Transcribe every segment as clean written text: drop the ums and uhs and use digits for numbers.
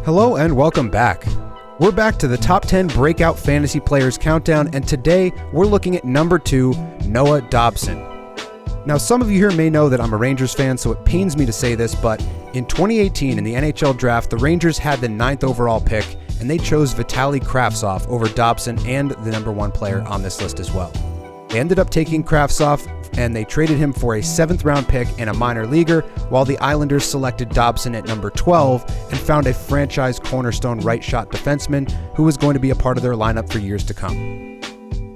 Hello and welcome back. We're back to the top 10 breakout fantasy players countdown, and today we're looking at number 2, Noah Dobson. Now, some of you here may know that I'm a Rangers fan, so it pains me to say this, but in 2018 in the NHL draft, the Rangers had the 9th overall pick, and they chose Vitaly Kravtsov over Dobson and the number 1 player on this list as well. They ended up taking Kravtsov, and they traded him for a 7th round pick and a minor leaguer, while the Islanders selected Dobson at number 12 and found a franchise cornerstone right shot defenseman who was going to be a part of their lineup for years to come.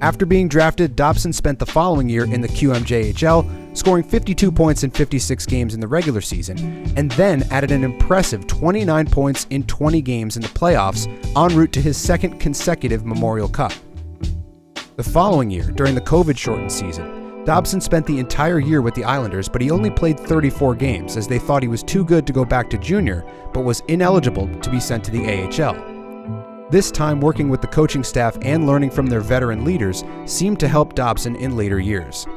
After being drafted, Dobson spent the following year in the QMJHL, scoring 52 points in 56 games in the regular season, and then added an impressive 29 points in 20 games in the playoffs, en route to his 2nd consecutive Memorial Cup. The following year, during the COVID-shortened season, Dobson spent the entire year with the Islanders, but he only played 34 games as they thought he was too good to go back to junior, but was ineligible to be sent to the AHL. This time, working with the coaching staff and learning from their veteran leaders seemed to help Dobson in later years.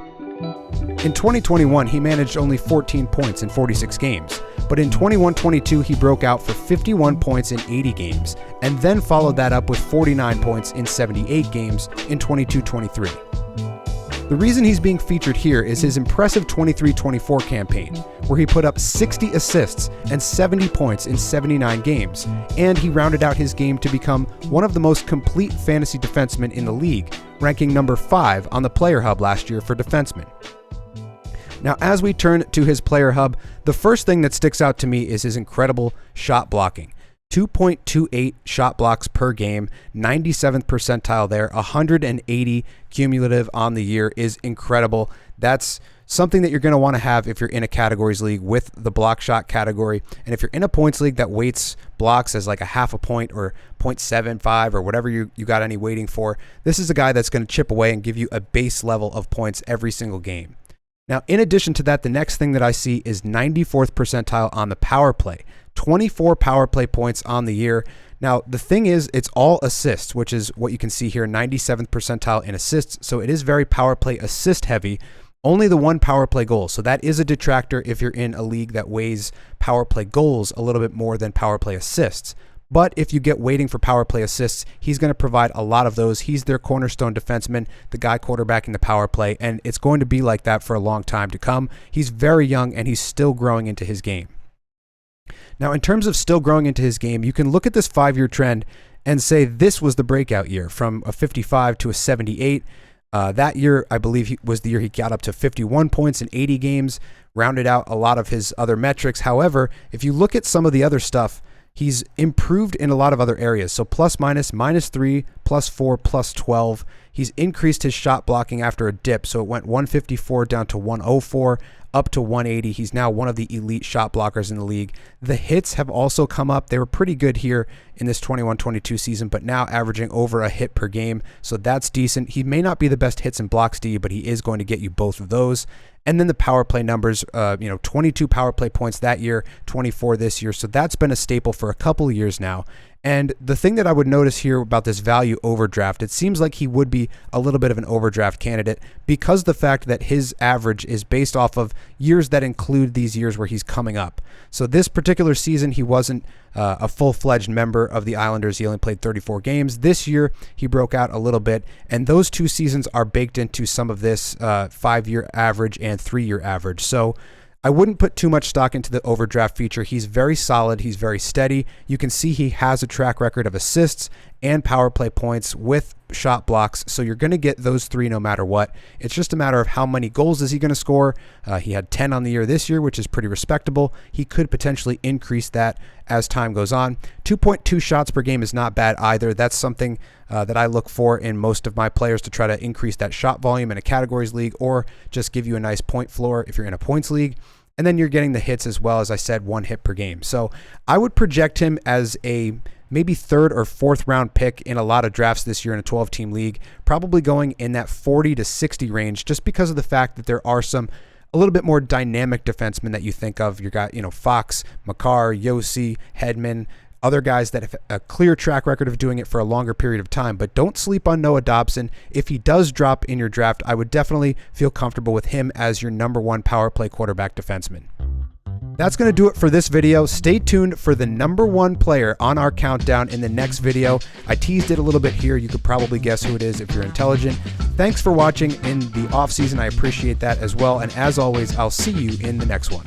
In 2021, he managed only 14 points in 46 games, but in 21-22 he broke out for 51 points in 80 games, and then followed that up with 49 points in 78 games in 22-23. The reason he's being featured here is his impressive 23-24 campaign, where he put up 60 assists and 70 points in 79 games, and he rounded out his game to become one of the most complete fantasy defensemen in the league, ranking number 5 on the Player Hub last year for defensemen. Now, as we turn to his Player Hub, the first thing that sticks out to me is his incredible shot blocking. 2.28 shot blocks per game, 97th percentile there, 180 cumulative on the year is incredible. That's something that you're going to want to have if you're in a categories league with the block shot category. And if you're in a points league that weights blocks as like a half a point or 0.75 or whatever you got any weighting for, this is a guy that's going to chip away and give you a base level of points every single game. Now, in addition to that, the next thing that I see is 94th percentile on the power play. 24 power play points on the year. Now, the thing is, it's all assists, which is what you can see here, 97th percentile in assists. So it is very power play assist heavy. Only the 1 power play goal. So that is a detractor if you're in a league that weighs power play goals a little bit more than power play assists. But if you get waiting for power play assists, he's going to provide a lot of those. He's their cornerstone defenseman, the guy quarterbacking the power play, and it's going to be like that for a long time to come. He's very young, and he's still growing into his game. Now, in terms of still growing into his game, you can look at this 5-year trend and say this was the breakout year, from a 55 to a 78. That year, I believe, was the year he got up to 51 points in 80 games, rounded out a lot of his other metrics. However, if you look at some of the other stuff, he's improved in a lot of other areas. So plus minus, -3, +4, +12. He's increased his shot blocking after a dip. So it went 154 down to 104, up to 180. He's now one of the elite shot blockers in the league. The hits have also come up. They were pretty good here in this 21-22 season, but now averaging over a hit per game. So that's decent. He may not be the best hits and blocks D, but he is going to get you both of those. And then the power play numbers, 22 power play points that year, 24 this year. So that's been a staple for a couple of years now. And the thing that I would notice here about this value overdraft, it seems like he would be a little bit of an overdraft candidate because the fact that his average is based off of years that include these years where he's coming up. So this particular season, he wasn't a full-fledged member of the Islanders. He only played 34 games. This year, he broke out a little bit, and those 2 seasons are baked into some of this 5-year average and 3-year average. So I wouldn't put too much stock into the overdraft feature. He's very solid. He's very steady. You can see he has a track record of assists and power play points with shot blocks. So you're going to get those 3 no matter what. It's just a matter of how many goals is he going to score. He had 10 on the year this year, which is pretty respectable. He could potentially increase that as time goes on. 2.2 shots per game is not bad either. That's something that I look for in most of my players to try to increase that shot volume in a categories league or just give you a nice point floor if you're in a points league. And then you're getting the hits as well, as I said, 1 hit per game. So I would project him as a maybe 3rd or 4th round pick in a lot of drafts this year in a 12-team league, probably going in that 40 to 60 range just because of the fact that there are some a little bit more dynamic defensemen that you think of. You got, Fox, Makar, Yossi, Hedman, other guys that have a clear track record of doing it for a longer period of time. But don't sleep on Noah Dobson. If he does drop in your draft, I would definitely feel comfortable with him as your number 1 power play quarterback defenseman. That's going to do it for this video. Stay tuned for the #1 player on our countdown in the next video. I teased it a little bit here. You could probably guess who it is if you're intelligent. Thanks for watching in the off season. I appreciate that as well. And as always, I'll see you in the next one.